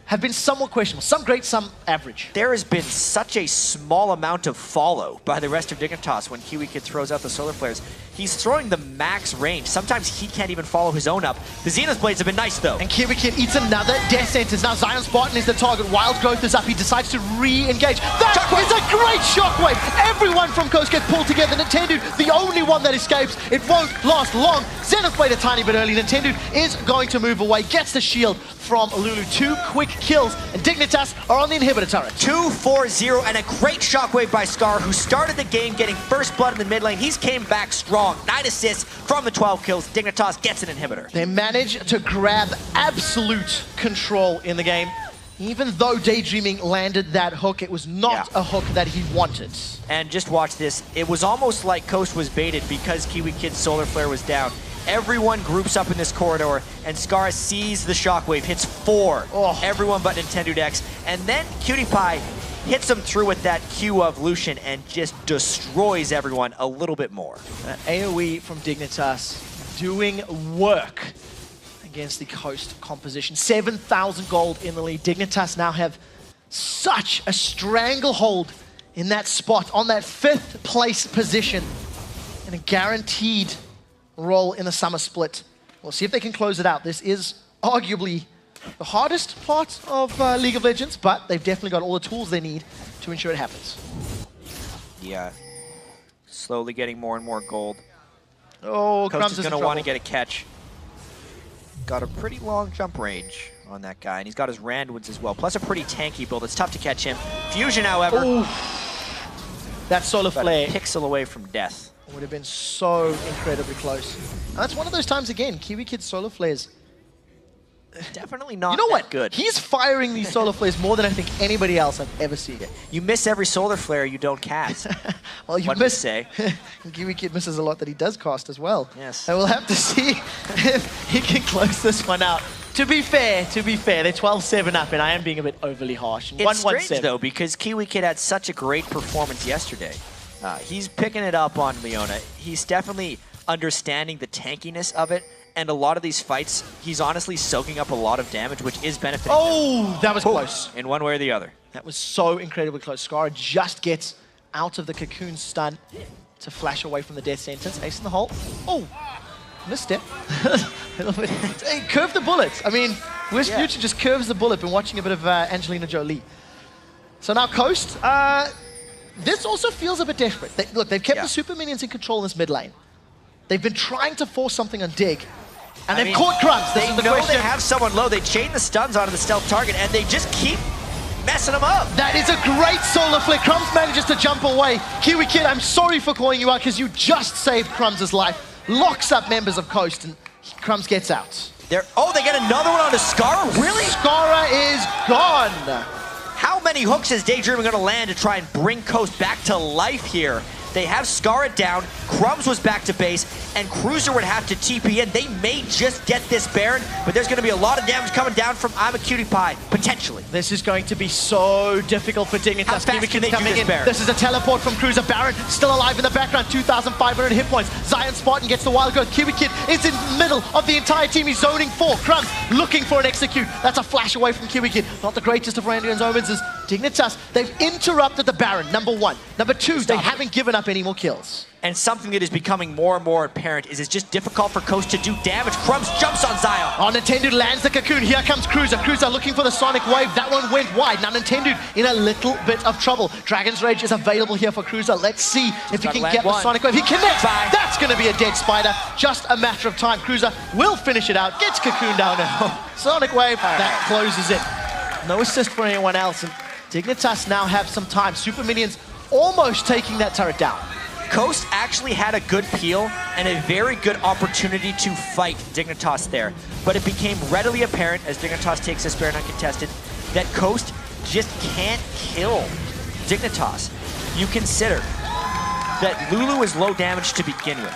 have been somewhat questionable. Some great, some average. There has been such a small amount of follow by the rest of Dignitas when Kiwi Kid throws out the solar flares. He's throwing the max range. Sometimes he can't even follow his own up. The Zenith Blades have been nice, though. And Kiwi Kid eats another death sentence. Now Zion Spartan is the target. Wild Growth is up. He decides to re-engage. That is a great shockwave. Everyone from Coast gets pulled together. Nintendo, the only one that escapes. It won't last long. Zenith Blade a tiny bit early. Nintendo is going to move away. Gets the shield from Lulu. 2 quick kills. And Dignitas are on the inhibitor turret. 2-4-0 and a great shockwave by Scar, who started the game getting first blood in the mid lane. He's came back strong. 9 assists from the 12 kills. Dignitas gets an inhibitor. They manage to grab absolute control in the game. Even though Daydreaming landed that hook, it was not a hook that he wanted. And just watch this. It was almost like Coast was baited because Kiwi Kid's solar flare was down. Everyone groups up in this corridor, and Scar sees the shockwave, hits 4. Everyone but Nintendo Dex. And then Cutie Pie hits him through with that Q of Lucian and just destroys everyone a little bit more. AoE from Dignitas doing work against the Coast composition. 7,000 gold in the lead. Dignitas now have such a stranglehold in that spot, on that 5th place position, and a guaranteed role in the summer split. We'll see if they can close it out. This is arguably the hardest part of League of Legends, but they've definitely got all the tools they need to ensure it happens. Yeah. Slowly getting more and more gold. Oh, Coast Crumbs is is in going to want to trouble. get a catch. Got a pretty long jump range on that guy, and he's got his Randwoods as well, plus a pretty tanky build. It's tough to catch him. Fusion, however, that solar about flare a pixel away from death. would have been so incredibly close. And that's one of those times again, Kiwi Kid's solar flares. Definitely not You know what? good. He's firing these solar flares more than I think anybody else I've ever seen. You miss every solar flare you don't cast. Well, you One would miss. say. Kiwi Kid misses a lot that he does cast as well. Yes. And we'll have to see if he can close this one out. To be fair, they're 12-7 up, and I am being a bit overly harsh. It's strange, though, because Kiwi Kid had such a great performance yesterday. He's picking it up on Leona. He's definitely understanding the tankiness of it, and a lot of these fights, he's honestly soaking up a lot of damage, which is benefiting him. Oh, that was close. In one way or the other. That was so incredibly close. Scar just gets out of the Cocoon stun to flash away from the death sentence. Ace in the hole. Oh, misstep. Hey, curve the bullet. I mean, West Future just curves the bullet. Been watching a bit of Angelina Jolie. So now Coast, this also feels a bit desperate. Look, they've kept the super minions in control in this mid lane. They've been trying to force something on Dig, and they've caught Crumbs. They know they have someone low. They chain the stuns onto the stealth target, and they just keep messing them up. That is a great solar flare. Crumbs manages to jump away. Kiwi Kid, I'm sorry for calling you out because you just saved Crumbs' life. Locks up members of Coast, and Crumbs gets out. They get another one onto Scara? Really? Scara is gone. How many hooks is Daydreaming going to land to try and bring Coast back to life here? They have Scara down, Crumbs was back to base, and Cruiser would have to TP in. They may just get this Baron, but there's going to be a lot of damage coming down from I'm a Cutie Pie, potentially. This is going to be so difficult for Dignitas. How fast can they do this, Baron? This is a teleport from Cruiser. Baron still alive in the background, 2,500 hit points. Zion Spartan gets the wild growth. Kiwi Kid is in the middle of the entire team. He's zoning 4. Crumbs looking for an execute. That's a flash away from Kiwi Kid. Not the greatest of Randy and Omens is Dignitas. They've interrupted the Baron, number 1. Number 2, they haven't given up any more kills. And something that is becoming more and more apparent is it's just difficult for Coast to do damage. Crumbs jumps on Zion. Nintendo lands the Cocoon. Here comes Cruiser. Cruiser looking for the Sonic Wave. That one went wide. Now Nintendo in a little bit of trouble. Dragon's Rage is available here for Cruiser. Let's see if he can get the Sonic Wave. He connects. That's going to be a dead spider. Just a matter of time. Cruiser will finish it out. Gets Cocoon down now. Sonic Wave. That closes it. No assist for anyone else. And Dignitas now have some time. Super Minions almost taking that turret down. Coast actually had a good peel and a very good opportunity to fight Dignitas there, but it became readily apparent as Dignitas takes this Baron uncontested that Coast just can't kill Dignitas. You consider that Lulu is low damage to begin with.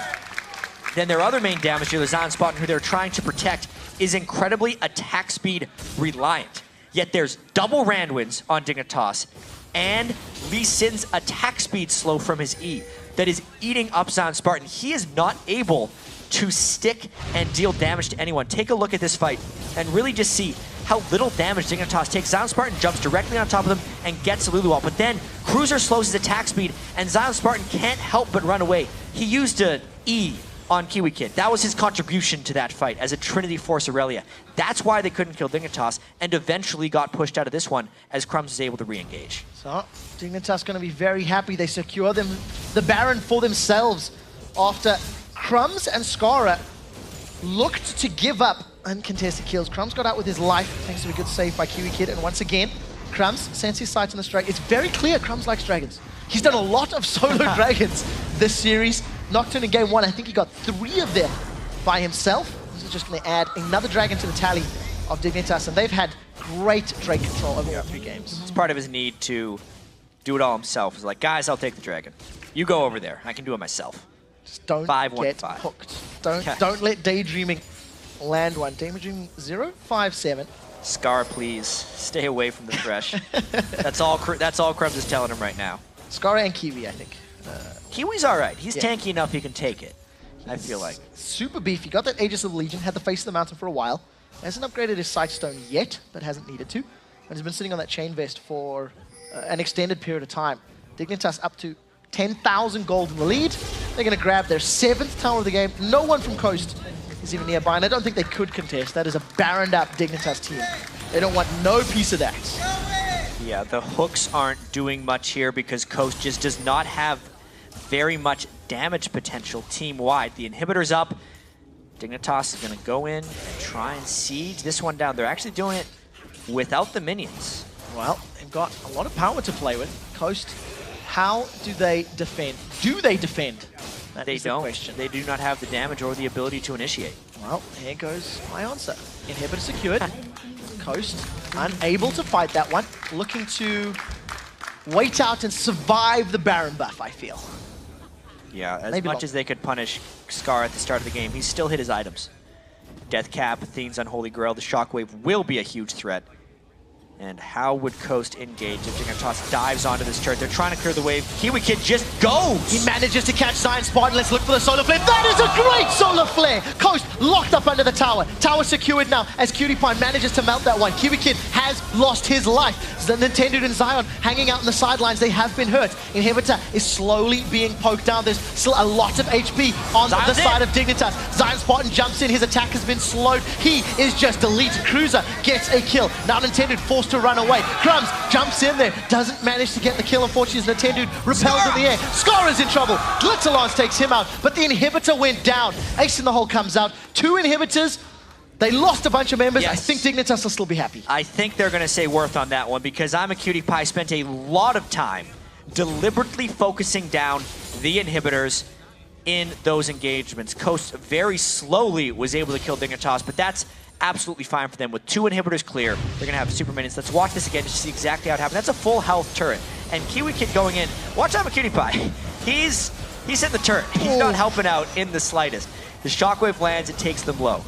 Then their other main damage dealer, Zion Spartan, who they're trying to protect, is incredibly attack speed reliant. Yet there's double Randwins on Dignitas, and Lee Sin's attack speed slow from his E that is eating up Zion Spartan. He is not able to stick and deal damage to anyone. Take a look at this fight and really just see how little damage Dignitas takes. Zion Spartan jumps directly on top of them and gets Lulu out, but then Cruiser slows his attack speed and Zion Spartan can't help but run away. He used an E on Kiwi Kid. That was his contribution to that fight as a Trinity Force Aurelia. That's why they couldn't kill Dignitas and eventually got pushed out of this one as Crumbs was able to re-engage. So Dignitas going to be very happy. They secure the Baron for themselves after Crumbs and Scara looked to give up uncontested kills. Crumbs got out with his life thanks to a good save by Kiwi Kid, and once again Crumbs sends his sights on the dragon. It's very clear Crumbs likes dragons. He's done a lot of solo dragons this series. Nocturne in game 1, I think he got 3 of them by himself. This is just going to add another dragon to the tally of Dignitas, and they've had great Drake control over all 3 games. It's part of his need to do it all himself. He's like, guys, I'll take the dragon. You go over there. I can do it myself. Just don't get hooked. Don't let Daydreaming land one. Daydreaming 057. Scar, please stay away from the Thresh. That's all Crumbs is telling him right now. Scar and Kiwi, I think. Kiwi's all right. He's tanky enough he can take it, I feel like. Super beefy. Got that Aegis of the Legion, had the Face of the Mountain for a while. Hasn't upgraded his Sightstone yet, but hasn't needed to. And has been sitting on that Chain Vest for an extended period of time. Dignitas up to 10,000 gold in the lead. They're going to grab their 7th tower of the game. No one from Coast is even nearby, and I don't think they could contest. That is a Baroned up Dignitas team. They don't want no piece of that. Yeah, the hooks aren't doing much here because Coast just does not have very much damage potential team-wide. The inhibitor's up. Dignitas is going to go in and try and siege this one down. They're actually doing it without the minions. Well, they've got a lot of power to play with. Coast, how do they defend? Do they defend? They don't. They do not have the damage or the ability to initiate. Well, here goes my answer. Inhibitor secured. Coast unable to fight that one. Looking to wait out and survive the Baron buff, I feel. Yeah, as much as they could punish Scar at the start of the game, he's still hit his items. Death Cap, Athene's Unholy Grail, the Shockwave will be a huge threat. And how would Coast engage if Dignitas dives onto this turret? They're trying to clear the wave. Kiwi Kid just goes! He manages to catch Zion Spartan. Let's look for the Solar Flare. That is a great Solar Flare! Coast locked up under the tower. Tower secured now as Cutie Pie manages to melt that one. Kiwi Kid has lost his life. Nintendo and Zion hanging out on the sidelines. They have been hurt. Inhibitor is slowly being poked down. There's still a lot of HP on the side of Dignitas. Zion Spartan jumps in. His attack has been slowed. He is just deleted. Cruiser gets a kill. Now Nintendo forced to run away. Crumbs jumps in there. Doesn't manage to get the kill. Unfortunately, Nintendo repels in the air. Scarra's in trouble. Glitterlance takes him out, but the Inhibitor went down. Ace in the hole comes out. 2 Inhibitors. They lost a bunch of members. Yes. I think Dignitas will still be happy. I think they're going to say worth on that one because I'm a Cutie Pie spent a lot of time deliberately focusing down the Inhibitors in those engagements. Coast very slowly was able to kill Dignitas, but that's absolutely fine for them. With 2 Inhibitors clear, they're going to have super minions. Let's watch this again just to see exactly how it happened. That's a full health turret. And Kiwi Kid going in. Watch out for Cutie Pie. He's hit the turret. He's not helping out in the slightest. The shockwave lands, it takes them low.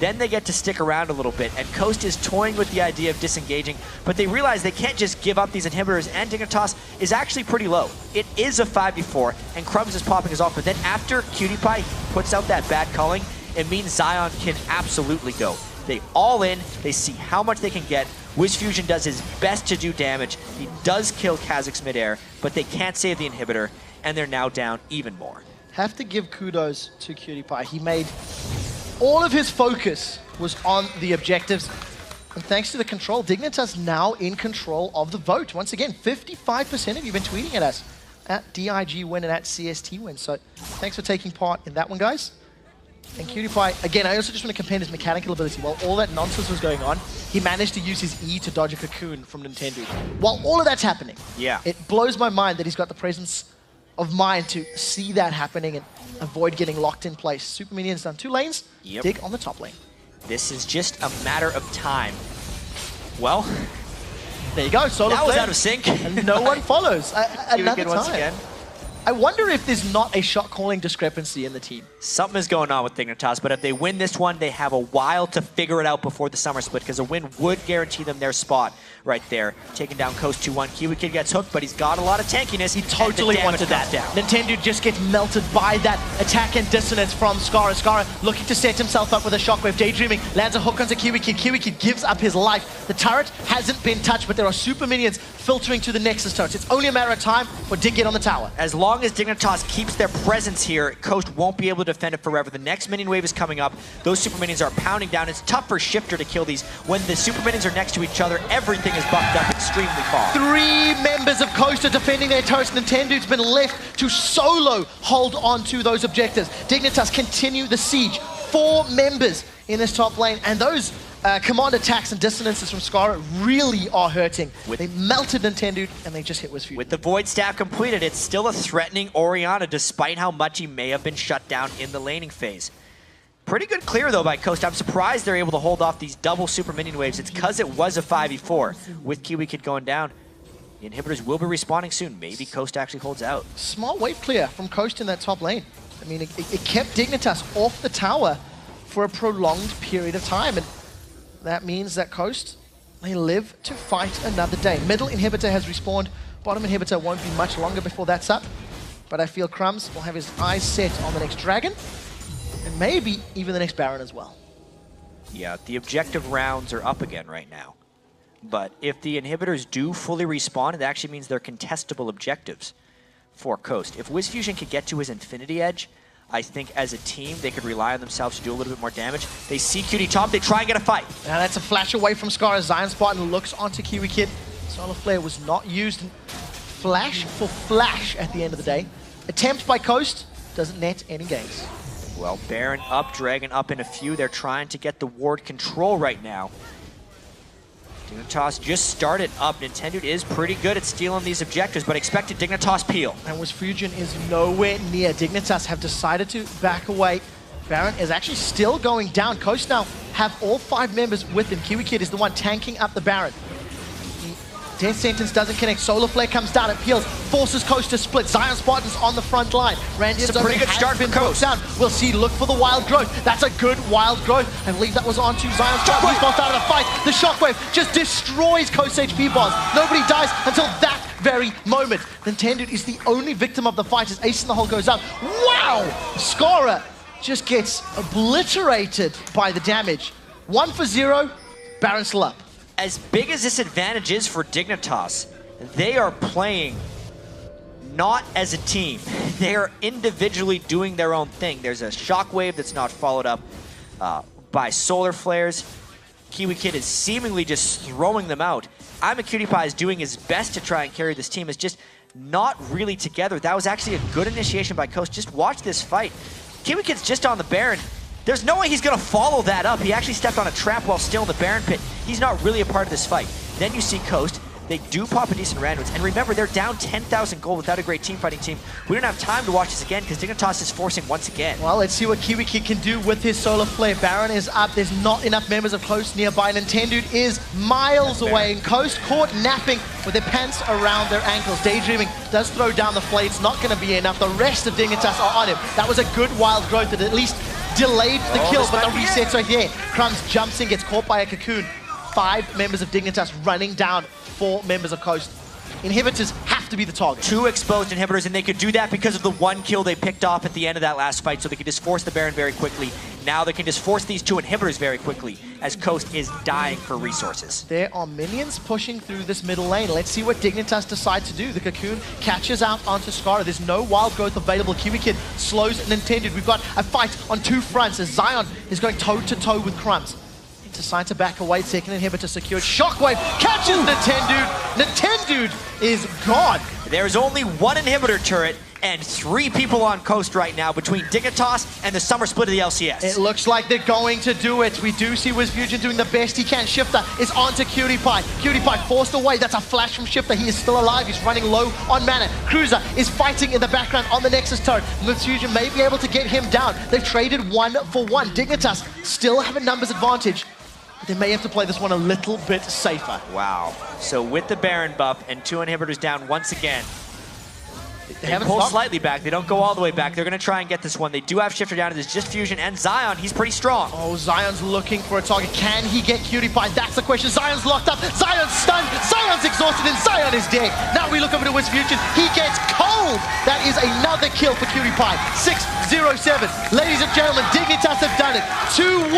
Then they get to stick around a little bit, and Coast is toying with the idea of disengaging, but they realize they can't just give up these Inhibitors, and Dignitas is actually pretty low. It is a 5v4, and Crumbs is popping his off, but then after Cutie Pie puts out that bad culling, it means Zion can absolutely go. They all in, they see how much they can get. WizFusion does his best to do damage. He does kill Kha'Zix midair, but they can't save the Inhibitor, and they're now down even more. Have to give kudos to Cutie Pie. He made all of his focus was on the objectives. And thanks to the control, Dignitas now in control of the vote. Once again, 55% of you have been tweeting at us at DIG win and at CST win. So thanks for taking part in that one, guys. And Cutie Pie, again, I also just want to compare his mechanical ability. While all that nonsense was going on, he managed to use his E to dodge a cocoon from Nintendo. While all of that's happening, it blows my mind that he's got the presence of mind to see that happening and avoid getting locked in place. Super Minions down 2 lanes, Dig on the top lane. This is just a matter of time. Well, there you go, Solo that was out of sync. And no one follows. Another time. Once again. I wonder if there's not a shot calling discrepancy in the team. Something is going on with Dignitas, but if they win this one, they have a while to figure it out before the summer split, because a win would guarantee them their spot right there. Taking down Coast 2-1. Kiwi Kid gets hooked, but he's got a lot of tankiness. He totally wanted that. Nintendo just gets melted by that attack and dissonance from Scarra. Scarra looking to set himself up with a shockwave. Daydreaming, lands a hook onto Kiwi Kid. Kiwi Kid gives up his life. The turret hasn't been touched, but there are super minions filtering to the Nexus turrets. It's only a matter of time for Dig get on the tower. As long as Dignitas keeps their presence here, Coast won't be able to defend it forever. The next minion wave is coming up. Those super minions are pounding down. It's tough for Shifter to kill these. When the super minions are next to each other, everything is buffed up extremely far. 3 members of Coast are defending their turrets. Nintendo's been left to solo hold on to those objectives. Dignitas continue the siege. 4 members in this top lane, and those command attacks and dissonances from Scarra really are hurting. They melted Nintendo, and they just hit WizFusion. With the Void Staff completed, it's still a threatening Orianna, despite how much he may have been shut down in the laning phase. Pretty good clear, though, by Coast. I'm surprised they're able to hold off these double super minion waves. It's because it was a 5v4. With Kiwi Kid going down, the Inhibitors will be respawning soon. Maybe Coast actually holds out. Smart wave clear from Coast in that top lane. I mean, it kept Dignitas off the tower for a prolonged period of time, and that means that Coast, they live to fight another day. Middle Inhibitor has respawned. Bottom Inhibitor won't be much longer before that's up. But I feel Crumbs will have his eyes set on the next Dragon, and maybe even the next Baron as well. Yeah, the objective rounds are up again right now. But if the Inhibitors do fully respawn, it actually means they're contestable objectives for Coast. If WizFusion could get to his Infinity Edge, I think as a team, they could rely on themselves to do a little bit more damage. They see Cutie top, they try and get a fight. Now that's a flash away from Scar. Zion Spartan looks onto Kiwi Kid. Solar Flare was not used. Flash for flash at the end of the day. Attempt by Coast doesn't net any gains. Well, Baron up, Dragon up in a few. They're trying to get the ward control right now. Dignitas just started up. Nintendo is pretty good at stealing these objectives, but expected Dignitas peel. And WizFusion is nowhere near. Dignitas have decided to back away. Baron is actually still going down. Coast now have all 5 members with him. Kiwi Kid is the one tanking up the Baron. Death Sentence doesn't connect. Solar Flare comes down, it peels, forces Coast to split. Zion Spartan's on the front line. Randy's a pretty good start for Coast. Down. We'll see, look for the wild growth. That's a good wild growth. I believe that was onto Zion Spartan. He's out of the fight. The Shockwave just destroys Coast HP bars. Nobody dies until that very moment. Nintendo is the only victim of the fight as Ace in the Hole goes out. Wow! Scarra just gets obliterated by the damage. 1 for 0, Baron still up. as big as this advantage is for Dignitas, they are playing not as a team. They are individually doing their own thing. There's a shockwave that's not followed up by solar flares. Kiwi Kid is seemingly just throwing them out. I'm a Cutie Pie is doing his best to try and carry this team. It's just not really together. That was actually a good initiation by Coast. Just watch this fight. Kiwi Kid's just on the Baron. There's no way he's going to follow that up. He actually stepped on a trap while still in the Baron pit. He's not really a part of this fight. Then you see Coast. They do pop a decent randoms. And remember, they're down 10,000 gold without a great team fighting team. We don't have time to watch this again because Dignitas is forcing once again. Well, let's see what Kiwi Kid can do with his solar flare. Baron is up. There's not enough members of Coast nearby. Nintendude is miles away. And Coast caught napping with their pants around their ankles. Daydreaming does throw down the flare. It's not going to be enough. The rest of Dignitas are on him. That was a good wild growth that at least delayed the kill, but the resets right here. Crumbs jumps in, gets caught by a cocoon. 5 members of Dignitas running down 4 members of Coast. Inhibitors have to be the target. 2 exposed inhibitors, and they could do that because of the 1 kill they picked off at the end of that last fight, so they could just force the Baron very quickly. Now they can just force these 2 inhibitors very quickly, as Coast is dying for resources. There are minions pushing through this middle lane. Let's see what Dignitas decide to do. The cocoon catches out onto Scara. There's no wild growth available. Kiwi Kid slows Nintendude. We've got a fight on 2 fronts as Zion is going toe-to-toe with Crumbs. Decide to back away, second inhibitor secured. Shockwave catches Nintendude. Nintendude is gone. There's only 1 inhibitor turret and 3 people on Coast right now between Dignitas and the summer split of the LCS. It looks like they're going to do it. We do see WizFusion doing the best he can. Shifter is onto Cutie Pie. Cutie Pie forced away. That's a flash from Shifter. He is still alive. He's running low on mana. Cruiser is fighting in the background on the Nexus turret. WizFusion may be able to get him down. They've traded 1 for 1. Dignitas still have a numbers advantage. They may have to play this one a little bit safer. Wow. So with the Baron buff and 2 inhibitors down once again, they pull stopped. slightly back. They don't go all the way back. They're going to try and get this one. They do have Shifter down. It is just Fusion and Zion. He's pretty strong. Oh, Zion's looking for a target. Can he get Cutie Pie? That's the question. Zion's locked up. Zion's stunned. Zion's exhausted and Zion is dead. Now we look over to WizFusion. He gets cold. That is another kill for Cutie Pie. 6-0-7. Ladies and gentlemen, Dignitas have done it. 2-1.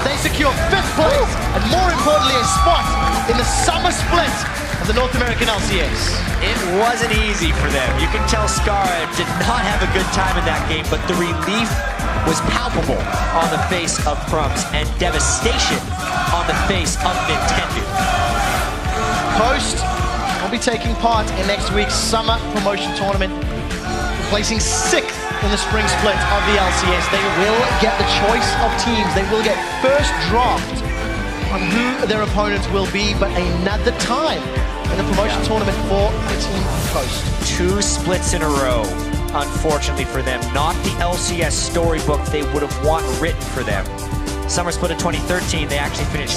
They secure 5th place and more importantly a spot in the summer split of the North American LCS. It wasn't easy for them. You can tell Scara did not have a good time in that game, but the relief was palpable on the face of Crumbs and devastation on the face of Nintendo. Coast will be taking part in next week's summer promotion tournament, placing 6th in the spring split of the LCS. They will get the choice of teams. They will get first draft on who their opponents will be, but another time in the promotion tournament for the team Coast. 2 splits in a row, unfortunately for them. Not the LCS storybook they would have want written for them. Summer split of 2013, they actually finished